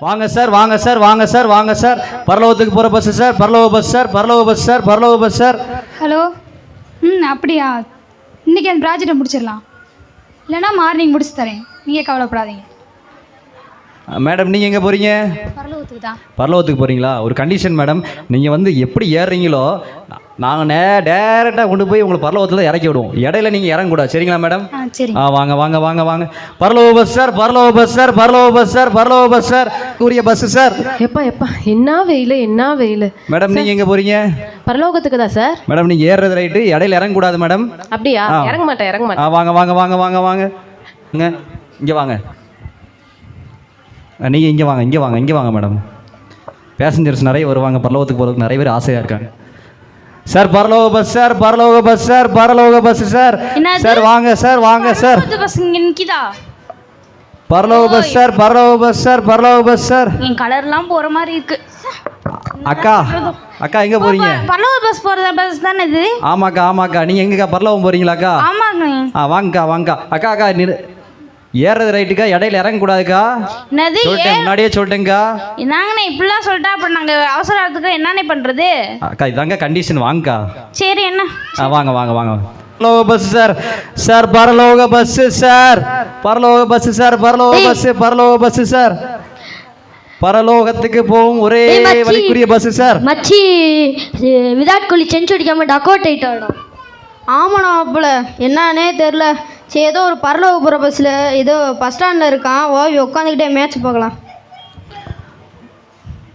வாங்க சார் வாங்க சார் வாங்க சார் வாங்க சார். பரலோகத்துக்கு போகிற பஸ்ஸு சார், பரலோக பஸ் சார், பரலோக பஸ் சார், பரலோக பஸ் சார். ஹலோ. அப்படியா? இன்றைக்கி அந்த ப்ராஜெக்டை முடிச்சிடலாம், இல்லைனா மார்னிங் முடிச்சு தரேன், நீங்கள் கவலைப்படாதீங்க. மேடம் நீங்கள் எங்கே போகிறீங்க? பரலோகத்துக்கு தான். பரலோகத்துக்கு போகிறீங்களா? ஒரு கண்டிஷன் மேடம், நீங்கள் வந்து எப்படி ஏறுறீங்களோ நாங்கள் டேரெக்டாக கொண்டு போய் உங்களை பரலோகத்தில் இறக்கி விடுவோம். இடையில நீங்கள் இறங்கக்கூடாது, சரிங்களா மேடம்? சரி. வாங்க வாங்க வாங்க வாங்க. பரலோக பஸ் சார், பரலோக பஸ் சார், பரலோக பஸ் சார், பரலோக பஸ் சார், கூறிய பஸ் சார். எப்பா எப்பா என்ன வெயில் என்ன வெயில். மேடம் நீங்கள் எங்கே போகிறீங்க? பரலோகத்துக்கு தான் சார். மேடம் நீங்கள் ஏறுறது ரைட்டு, இடையில இறங்கக்கூடாது மேடம். அப்படியா? இறங்க மாட்டேன் இறங்க மாட்டேன். வாங்க வாங்க வாங்க வாங்க வாங்க. இங்கே வாங்க, நீங்கள் இங்கே வாங்க, இங்கே வாங்க, இங்கே வாங்க மேடம். பேசஞ்சர்ஸ் நிறைய வருவாங்க, பரலோகத்துக்கு போகிறதுக்கு நிறைய பேர் ஆசையாக இருக்காங்க. சார் பரலோக பஸ் சார், பரலோக பஸ் சார், பரலோக பஸ் சார். சார் வாங்க சார் வாங்க சார். பரலோக பஸ் சார், பரலோக பஸ் சார், பரலோக பஸ் சார். என் கலர்லாம் போகிற மாதிரி இருக்கு. அக்கா அக்கா எங்கே போகிறீங்க? பரலோக பஸ் போகிற பஸ் தானே இது? ஆமாக்கா ஆமாக்கா. நீங்கள் எங்கக்கா பரலோகம் போகிறீங்களாக்கா? ஆமாங்க. வாங்கக்கா வாங்கக்கா. அக்கா அக்கா ஏறது ரைட்டுக்கா, இடையில இறங்கக்கூடாதுக்கா. என்னது? முன்னாடியே சொல்லிட்டேங்க்கா. நாங்கண்ணே இப்படிலாம் சொல்லிட்டா அப்புறம் நாங்கள் அவசரத்துக்கு என்னண்ணே பண்ணுறது? அக்கா இதாங்க கண்டிஷன், வாங்கக்கா. சரி என்ன? வாங்க வாங்க வாங்க. பரலோக பஸ் சார், சார் பரலோக பஸ் சார், பரலோக பஸ் சார், பரலோக பஸ், பரலோக பஸ் சார். பரலோகத்துக்கு போகும் ஒரே வழிக்குரிய பஸ் சார். மச்சி விராட் கோலி செஞ்சு அடிக்காம டக் அவுட் ஆயிட்டான். ஆமாண்ணா அப்பல என்னன்னே தெரில. சரி ஏதோ ஒரு பரலோக போகிற பஸ்ஸில் ஏதோ பஸ் ஸ்டாண்டில் இருக்கான், ஓவி உட்காந்துக்கிட்டே மேட்ச் பார்க்கலாம்.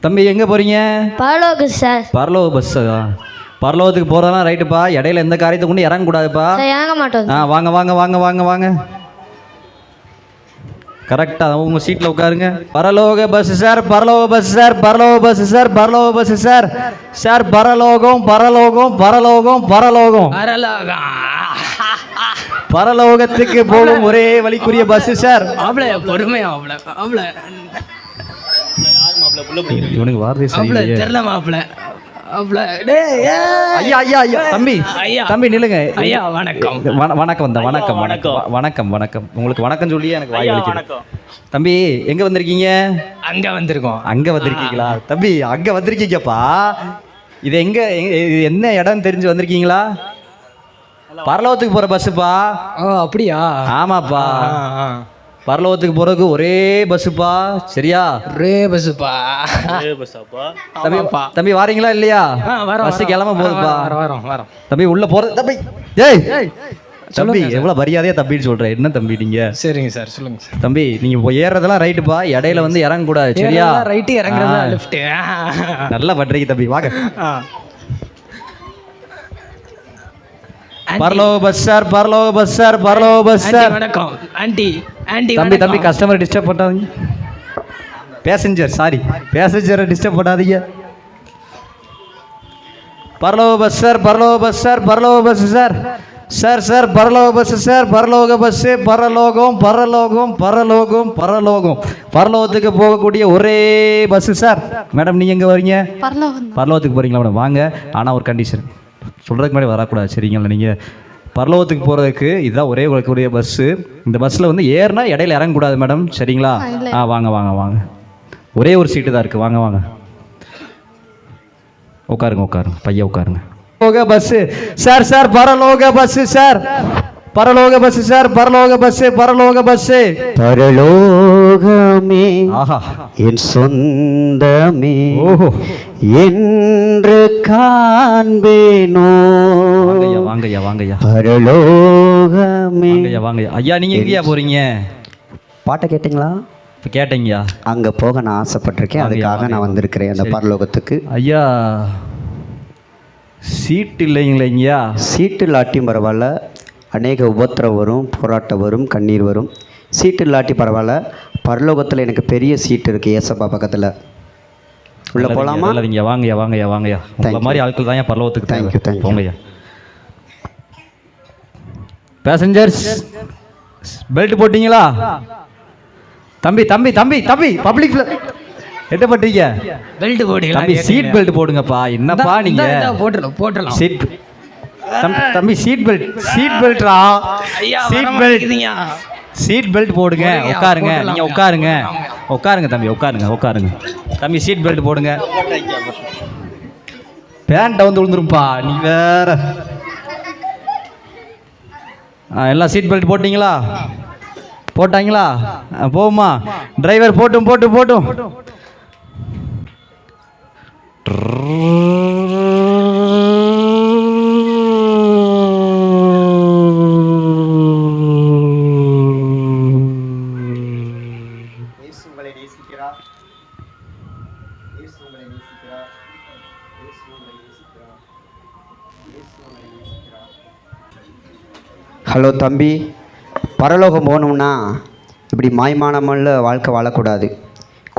தம்பி எங்கே போகிறீங்க? பரலோக சார். பரலோக பஸ்ஸா? பரலோகத்துக்கு போகிறதெல்லாம் ரைட்டுப்பா, இடையில எந்த காரியத்தை கொண்டு இறங்கக்கூடாதுப்பா. இறங்க மாட்டோம். வாங்க வாங்க வாங்க வாங்க வாங்க. கரெக்டாக உங்கள் சீட்டில் உட்காருங்க. பரலோக பஸ் சார், பரலோக பஸ் சார், பரலோக பஸ் சார், பரலோக பஸ் சார். சார் பரலோகம் பரலோகம் பரலோகம் பரலோகம் பரலோகத்துக்கு போகும் ஒரே வழிக்குரிய பஸ் சார். பொறுமையா இவனுக்கு வார்த்தை சரியில்லையே. தெரியல மாப்பிள்ள. ஐயா ஐயா ஐயா தம்பி தம்பி நில்லுங்க. ஐயா வணக்கம். வணக்கம் வந்தா வணக்கம் வணக்கம் வணக்கம் வணக்கம். உங்களுக்கு வணக்கம் சொல்லியே எனக்கு வாய் வலிக்குது. தம்பி எங்க வந்திருக்கீங்க? அங்க வந்திருக்கோம். அங்க வந்திருக்கீங்களா தம்பி? அங்க வந்திருக்கீங்கப்பா. இது எங்க, இது என்ன இடம் தெரிஞ்சு வந்திருக்கீங்களா? பரலோகத்துக்கு போற பஸ்ஸுப்பா. ஓ அப்படியா? ஆமாப்பா, பரலோகத்துக்கு போறதுக்கு ஒரே பஸ்ஸுப்பா. சரியா? ஒரே பஸ்ஸுப்பா. தம்பி தம்பி வாரீங்களா இல்லையா? பஸ் கிளம்ப போகுதுப்பா. வரோம். தம்பி உள்ள போறது. தம்பி ஏய் தம்பி எவ்வளவு மரியாதையா தம்பின்னு சொல்றேன். என்ன தம்பி நீங்க? சரிங்க சார் சொல்லுங்க சார். தம்பி நீங்க ஏறதெல்லாம் ரைட்டுப்பா, இடையில வந்து இறங்க கூடாது. சரியா? ரைட்டு இறங்குறதா லெஃப்ட். நல்லா பண்றீங்க தம்பி. வாங்க. பரலோக பஸ் சார், பரலோக பஸ் சார், பரலோக பஸ் சார். வணக்கம் ஆண்டி. தம்பி தம்பி கஸ்டமர் டிஸ்டர்ப் பண்ணாதீங்க. பேசஞ்சர் சாரி, பேசஞ்சரை டிஸ்டர்ப் பண்ணாதீங்க. பரலோக பஸ் சார், பரலோக பஸ் சார், பரலோக பஸ் சார். சார் சார் பரலோக பஸ் சார், பரலோக பஸ், பரலோகம் பரலோகம் பரலோகம் பரலோகம் பரலோகத்துக்கு போகக்கூடிய ஒரே பஸ் சார். மேடம் நீங்கள் எங்கே வரீங்க? பரலோகத்துக்கு போகிறீங்களா மேடம்? வாங்க. ஆனால் ஒரு கண்டிஷன் சொல்கிறதுக்கு முன்னாடி வரக்கூடாது, சரிங்களா? நீங்கள் பரலோகத்துக்கு போகிறதுக்கு இதுதான் ஒரே வழிக்குரிய பஸ்ஸு. இந்த பஸ்ஸில் வந்து ஏறினா இடையில இறங்கக்கூடாது மேடம், சரிங்களா? வாங்க வாங்க வாங்க. ஒரே ஒரு சீட்டு தான் இருக்குது. வாங்க வாங்க உட்காருங்க உட்காருங்க பையன் உட்காருங்க. பரலோக பஸ்ஸு சார், சார் பரலோக பஸ்ஸு சார், பரலோக பஸ் சார், பரலோக பஸ், பரலோக பஸ். பரலோகமே என் சொந்தமே என்று காண்பேனோ. வாங்கய்யா வாங்கய்யா. பரலோகமே வாங்கய்யா. ஐயா நீங்க எங்கேயா போறீங்க? பாட்டை கேட்டீங்களா? கேட்டீங்கயா? அங்க போக நான் ஆசைப்பட்டிருக்கேன், அதுக்காக நான் வந்திருக்கிறேன் அந்த பரலோகத்துக்கு. ஐயா சீட்டு இல்லைங்களா? சீட்டு இல்லாட்டியும் பரவாயில்ல, அநேக உபத்திரம் வரும், போராட்டம் வரும், கண்ணீர் வரும். சீட்டு இல்லாட்டி பரவாயில்ல, பரலோகத்தில் எனக்கு பெரிய சீட்டு இருக்குது ஏசப்பா பக்கத்தில். உள்ள போகலாமா? இல்லைங்க வாங்கய்யா வாங்கய்யா வாங்கய்யா. உங்களை மாதிரி ஆட்கள் தான் பரலோகத்துக்கு. Thank you thank you. போங்கய்யா. பேசஞ்சர்ஸ் பெல்ட் போட்டிங்களா? தம்பி தம்பி தம்பி தம்பி பப்ளிக்ல என்ன பண்றீங்க? பெல்ட் போடுங்க தம்பி. சீட் பெல்ட் போடுங்கப்பா. என்னப்பா நீங்க? போட்டுறலாம். சீட் தம்பி சீட் பெல்ட், சீட் பெல்ட்ரா, சீட் பெல்ட். சீட் பெல்ட் போடுங்க, போடுங்க, உட்காருங்க. போட்டுடலாம். நீங்கள் உட்காருங்க, உட்காருங்க தம்பி, உட்காருங்க, உட்காருங்க தம்பி. சீட் பெல்ட் போடுங்க. பேண்ட்டை வந்து விழுந்துருப்பா, நீ வேற. எல்லாம் சீட் பெல்ட் போட்டிங்களா? போட்டாங்களா? போகுமா டிரைவர்? போட்டும் போட்டும் போட்டும். ஹலோ தம்பி, பரலோகம் போகணும்னா இப்படி மாய்மானமல்ல வாழ்க்கை வாழக்கூடாது.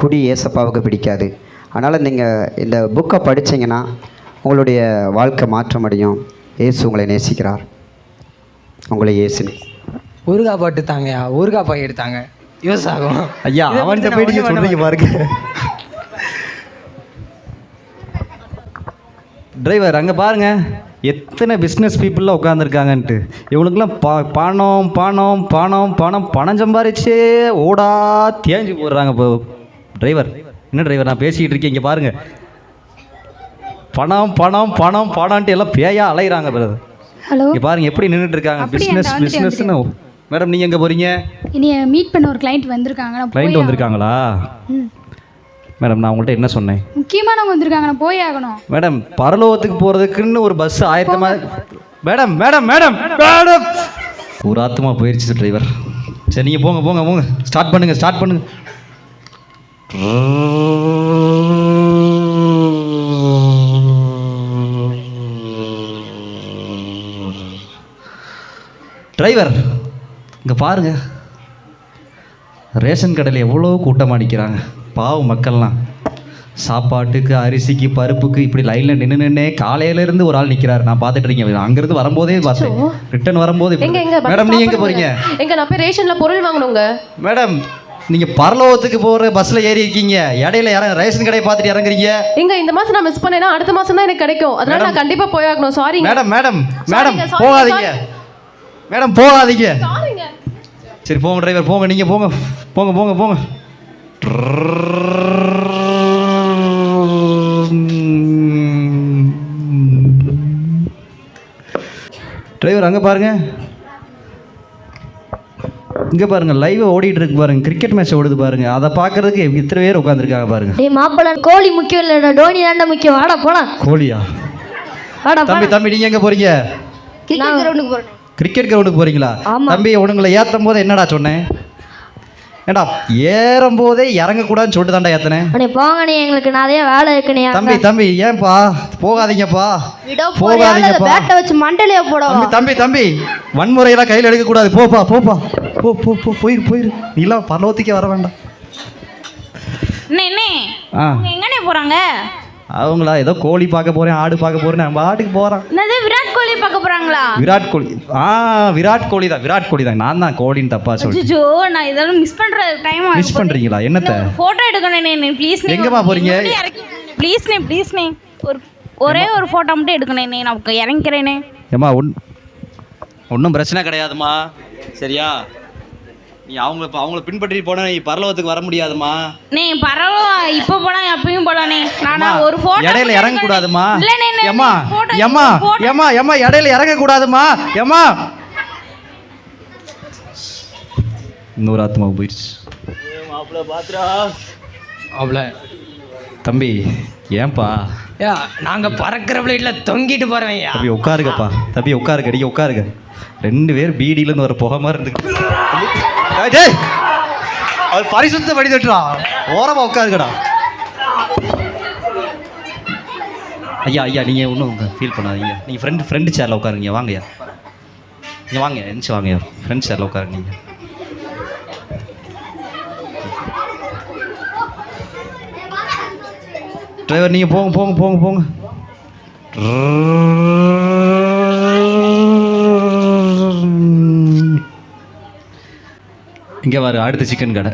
குடி ஏசப்பாவுக்கு பிடிக்காது. அதனால் நீங்கள் இந்த புக்கை படித்தீங்கன்னா உங்களுடைய வாழ்க்கை மாற்றம் அடையும். இயேசு உங்களை நேசிக்கிறார். உங்களை இயேசு ஊறுகாய் பாட்டு தாங்கயா, ஊறுகாய் பாய் எடுத்தாங்க யூஸ் ஆகும். ஐயா அவன்கிட்ட போய் நீங்கள் சொல்கிறீங்க பாருங்க. டிரைவர் அங்கே பாருங்க, எத்தனை பிஸ்னஸ் பீப்புளெலாம் உட்காந்துருக்காங்கன்ட்டு. இவனுக்குலாம் பணம் பணம் பணம் பணம் பணம் சம்பாரிச்சே ஓடா தேஞ்சு போடுறாங்க. இப்போ டிரைவர், என்ன டிரைவர் நான் பேசிக்கிட்டு இருக்கேன், இங்கே பாருங்கள். பணம் பணம் பணம் பணம்ன்ட்டு எல்லாம் பேயா அலைகிறாங்க பிரதர். ஹலோ, இங்கே பாருங்கள் எப்படி நின்றுட்டு இருக்காங்க. பிஸ்னஸ் பிஸ்னஸ்ன்னு. மேடம் நீங்கள் எங்கே போகிறீங்க? இனிய மீட் பண்ண ஒரு கிளைண்ட் வந்திருக்காங்க. நான் கிளைண்ட் வந்திருக்காங்களா? மேடம் நான் உங்கள்கிட்ட என்ன சொன்னேன்? முக்கியமானவங்க வந்திருக்காங்க, நான் போய் ஆகணும். மேடம் பரலோகத்துக்கு போகிறதுக்குன்னு ஒரு பஸ் ஆயத்தமாக. மேடம் மேடம் மேடம் மேடம் ஒரு ஆத்தமா போயிடுச்சு டிரைவர். சரி நீங்கள் போங்க போங்க போங்க, ஸ்டார்ட் பண்ணுங்கள் ஸ்டார்ட் பண்ணுங்கள். டிரைவர் இங்கே பாருங்க, ரேஷன் கடையில் எவ்வளோ கூட்டமாக நிற்கிறாங்க பாவம் மக்கள்லாம். சாப்பாட்டுக்கு அரிசிக்கு பருப்புக்கு இப்படி லைனில் நின்றுனே காலையிலேருந்து ஒரு ஆள் நிற்கிறார். நான் பார்த்துட்டு இருக்கேன். அங்கேருந்து வரும்போதே பார்த்தேன், ரிட்டர்ன் வரும்போது. மேடம் நீங்கள் எங்கே போகிறீங்க? எங்க நான் போய் ரேஷன்ல பொருள் வாங்கணுங்க. மேடம் நீங்கள் பரலோகத்துக்கு போகிற பஸ்ஸில் ஏறி இருக்கீங்க, இடையில ரேஷன் கடையை பார்த்துட்டு இறங்குறீங்க. எங்க இந்த மாதம் நான் மிஸ் பண்ணேன்னா அடுத்த மாதம் தான் எனக்கு கிடைக்கும். அதனால நான் கண்டிப்பாக போய் ஆகணும். Sorry madam madam madam Sorry, போகாதீங்க மேடம், போகாதீங்க. சாரிங்க. சரி போங்க டிரைவர், போங்க நீங்கள் போங்க போங்க போங்க போங்க. டிரைவர் அங்கே பாருங்க, இங்கே பாருங்க, லைவ் ஓடிட்டு இருக்கு பாருங்க, கிரிக்கெட் மேட்ச் ஓடுது பாருங்க. அதை பார்க்கறதுக்கு இத்தனை பேர் உட்காந்துருக்காங்க பாருங்க. டேய் மாப்பிள்ள, கோழி முக்கியம் இல்லைடா, டோனி தாண்டா முக்கியம். வாடா போலாம். கோழியா? வாடா தம்பி தம்பி நீங்கள் எங்கே போறீங்க? கிரிக்கெட் கிரவுண்டுக்கு போறேன். கிரிக்கெட் கிரவுண்டுக்கு போறீங்களா? ஆமா. தம்பி உனங்களை ஏற்றும் போது என்னடா சொன்னேன்? ஏண்டா ஏறும் போதே இறங்கக்கூடாதுன்னு சொல்லிட்டு தாண்டா ஏற்றினேன். அண்ணே போங்க, நீ எங்களுக்கு நிறைய வேலை இருக்குண்ணே. தம்பி தம்பி ஏன்பா போகாதீங்கப்பா, போகாதீங்கப்பா. பேட்டை வச்சு மண்டலையே போடவா? தம்பி தம்பி தம்பி வன்முறையெல்லாம் கையில் எடுக்கக்கூடாது. போப்பா போப்பா போ போ போ போயிரு போயிரு, நீலாம் பரலோகத்துக்கே வர வேண்டாம். என்ன ஆ எங்கண்ணே போகிறாங்க? அவங்களா ஏதோ கோழி பார்க்க போகிறேன், ஆடு பார்க்க போகிறேன், நம்ம ஆட்டுக்கு போகிறோம். என்னது விராட் கோலி பார்க்க போகிறாங்களா? விராட் கோலி? விராட் கோலி தான், விராட் கோலி தான். நான் தான் கோழின்னு தப்பா சொல்லி. அச்சோ, நான் இதெல்லாம் மிஸ் பண்ணுற டைம் மிஸ் பண்ணுறீங்களா? என்னத்தை? ஃபோட்டோ எடுக்கணும் ப்ளீஸ். எங்கம்மா போகிறீங்க? ப்ளீஸ்ண்ணே ப்ளீஸ்ண்ணே, ஒரே ஒரு ஃபோட்டோ மட்டும் எடுக்கணே, நான் இறங்கிக்கிறேனே. ஏம்மா ஒன்றும் பிரச்சனை கிடையாதுமா, சரியா? நீ அவங்கள பின்பற்றி போனால் நீ பரலோகத்துக்கு வர முடியாதுமா. நீ பரவாயில்ல, இப்போ போலாம் எப்பயும் போலானே. நான் ஒரு ஃபோட்டோ இடையில இறங்க கூடாதுமா. இல்லண்ணே, ஏம்மா ஏம்மா ஏம்மா ஏம்மா இடையில இறங்க கூடாதுமா. ஏம்மா இன்னொரு ஆத்மாவுக்கு போயிடுச்சு. அவ்வளோ தம்பி ஏன்பா? ஏ நாங்கள் பறக்கிற பிளேட்டில் தொங்கிட்டு போகிறவங்க. தம்பி உட்காருங்கப்பா, தம்பி உட்காருங்க, நீங்கள் உட்காருங்க. 2 பேர் பீடியிலேருந்து வர புகை மாதிரி இருந்து அவர் பரிசுத்த படி தட்டுறா. ஓரமா உட்காருங்கடா. ஐயா ஐயா நீங்கள் ஒன்றும் ஃபீல் பண்ணாதீங்க. நீங்கள் ஃப்ரெண்டு சேரில் உட்காருங்க. வாங்கய்யா, நீங்கள் வாங்க, எந்திச்சு வாங்கய்யா, ஃப்ரெண்ட் சேரில் உட்காருங்க. நீங்கள் டிரைவர் நீங்கள் போங்க போங்க போங்க போங்க. இங்கே வர அடுத்த சிக்கன் கடை.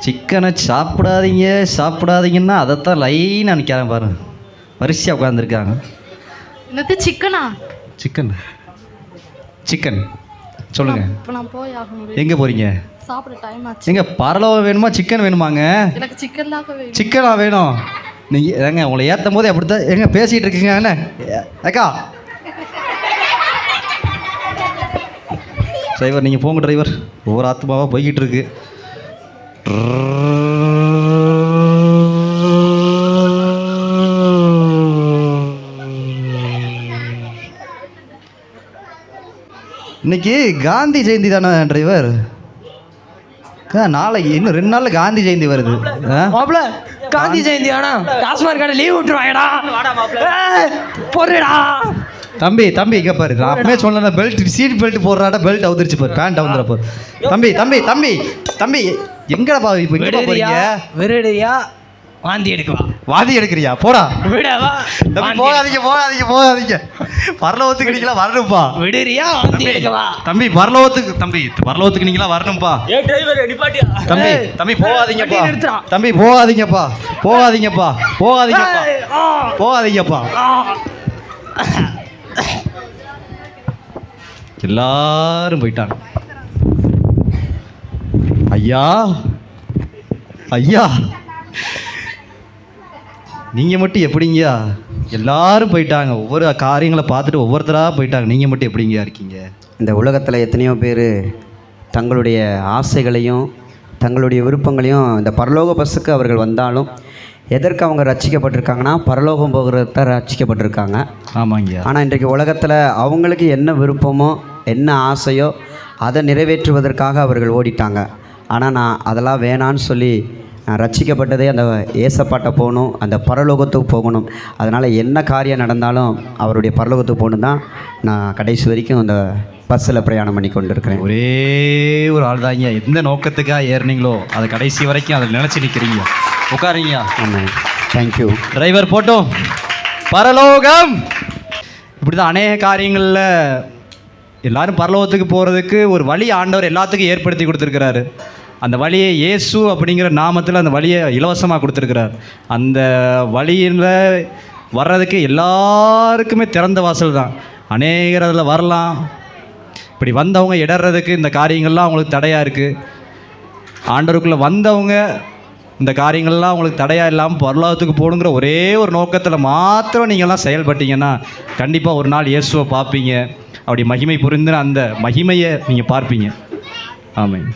சிக்கனை சாப்பிடாதீங்கன்னா அதைத்தான் லைனாக நிற்கிறேன் பாருங்க, வரிசையாக உட்காந்துருக்காங்க. என்னது சிக்கனா? சிக்கன் சிக்கன் சொல்லுங்க. இப்போ நான் போய் ஆகணும். எங்கே போறீங்க? சாப்பிட டைம் ஆச்சு. எங்க பரலோகம் வேணுமா சிக்கன் வேணுமாங்க? எனக்கு சிக்கன் தாங்க வேணும். சிக்கனா வேணும். நீங்கள் ஏங்க உங்களை ஏற்றும் போதே அப்படித்தான் எங்க பேசிகிட்டு இருக்கீங்க என்ன அக்கா? டிரைவர் நீங்கள் போங்க டிரைவர். ஒவ்வொரு ஆத்மாவாக போய்கிட்டு இருக்கு. இன்னைக்கு காந்தி ஜெயந்தி தானே டிரைவர்? நாளைக்கு இன்னும் 2 நாளில் காந்தி ஜெயந்தி வருது. மாப்பிள காந்தி ஜெயந்தி ஆனா டாஸ்மாக் கடை லீவ் விட்டுருவாங்கடா. போடுடா தம்பி தம்பி இங்கே பாரு. நான் அப்பவே சொன்ன பெல்ட் சீட் பெல்ட் போடுறாடா, பெல்ட் அவுந்துருச்சு பாரு, பேண்ட் அவுந்துற பாரு. தம்பி தம்பி தம்பி தம்பி எங்கடா இப்போ எங்கே போறீங்க? விடுறியா வாந்தி எடுக்குவா? வாந்தி எடுக்கிறியா? போடா விடவா. போகாதீங்க போகாதீங்க போகாதீங்க. பரலோகத்துக்கு நீங்களா வரணும்ப்பா. விடுறியா வாந்தி எடுக்கவா? தம்பி பரலோகத்துக்கு நீங்களா வரணும்ப்பா. தம்பி தம்பி போகாதீங்கப்பா. தம்பி போகாதீங்கப்பா போகாதீங்கப்பா போகாதீங்கப்பா. எல்லாரும் போயிட்டாங்க. ஐயா ஐயா நீங்கள் மட்டும் எப்படிங்கயா? எல்லாரும் போயிட்டாங்க, ஒவ்வொரு காரியங்களை பார்த்துட்டு ஒவ்வொருத்தராக போயிட்டாங்க. நீங்கள் மட்டும் எப்படிங்கயா இருக்கீங்க? இந்த உலகத்தில் எத்தனையோ பேர் தங்களுடைய ஆசைகளையும் தங்களுடைய விருப்பங்களையும் இந்த பரலோக பஸ்ஸுக்கு அவர்கள் வந்தாலும் எதற்கு அவங்க ரட்சிக்கப்பட்டிருக்காங்கன்னா பரலோகம் போகிறத ரட்சிக்கப்பட்டிருக்காங்க. ஆமாங்க. ஆனால் இன்றைக்கு உலகத்தில் அவங்களுக்கு என்ன விருப்பமோ என்ன ஆசையோ அதை நிறைவேற்றுவதற்காக அவர்கள் ஓடிட்டாங்க. ஆனால் நான் அதெல்லாம் வேணான்னு சொல்லி நான் ரட்சிக்கப்பட்டதே அந்த ஏசப்பாட்ட போகணும், அந்த பரலோகத்துக்கு போகணும். அதனால் என்ன காரியம் நடந்தாலும் அவருடைய பரலோகத்துக்கு போகணும் தான் நான் கடைசி வரைக்கும் அந்த பஸ்ஸில் பிரயாணம் பண்ணி கொண்டு இருக்கிறேன். ஒரே ஒரு ஆள் தாங்க. எந்த நோக்கத்துக்காக ஏறினீங்களோ அதை கடைசி வரைக்கும் அதை நினச்சி நிற்கிறீங்க. உட்காருங்க. ஆமாம், தேங்க்யூ. டிரைவர் போட்டோம். பரலோகம் இப்படி தான் அநேக காரியங்களில் எல்லாரும் பரலோகத்துக்கு போகிறதுக்கு ஒரு வழி ஆண்டவர் எல்லாத்துக்கும் ஏற்படுத்தி கொடுத்துருக்கிறாரு. அந்த வழியை இயேசு அப்படிங்கிற நாமத்தில் அந்த வழியை இலவசமாக கொடுத்துருக்கிறார். அந்த வழியில் வர்றதுக்கு எல்லாருக்குமே திறந்த வாசல் தான். அநேகர் அதில் வரலாம். இப்படி வந்தவங்க இடறதுக்கு இந்த காரியங்கள்லாம் அவங்களுக்கு தடையாக இருக்குது. ஆண்டவருக்குள்ளே வந்தவங்க இந்த காரியங்கள்லாம் அவங்களுக்கு தடையாக இல்லாமல் பரலோகத்துக்கு போகணுங்கிற ஒரே ஒரு நோக்கத்தில் மாத்திரம் நீங்கள்லாம் செயல்பட்டீங்கன்னா கண்டிப்பாக ஒரு நாள் இயேசுவை பார்ப்பீங்க. அப்படி மகிமை புரிந்துன அந்த மகிமையை நீங்கள் பார்ப்பீங்க. ஆமாம்.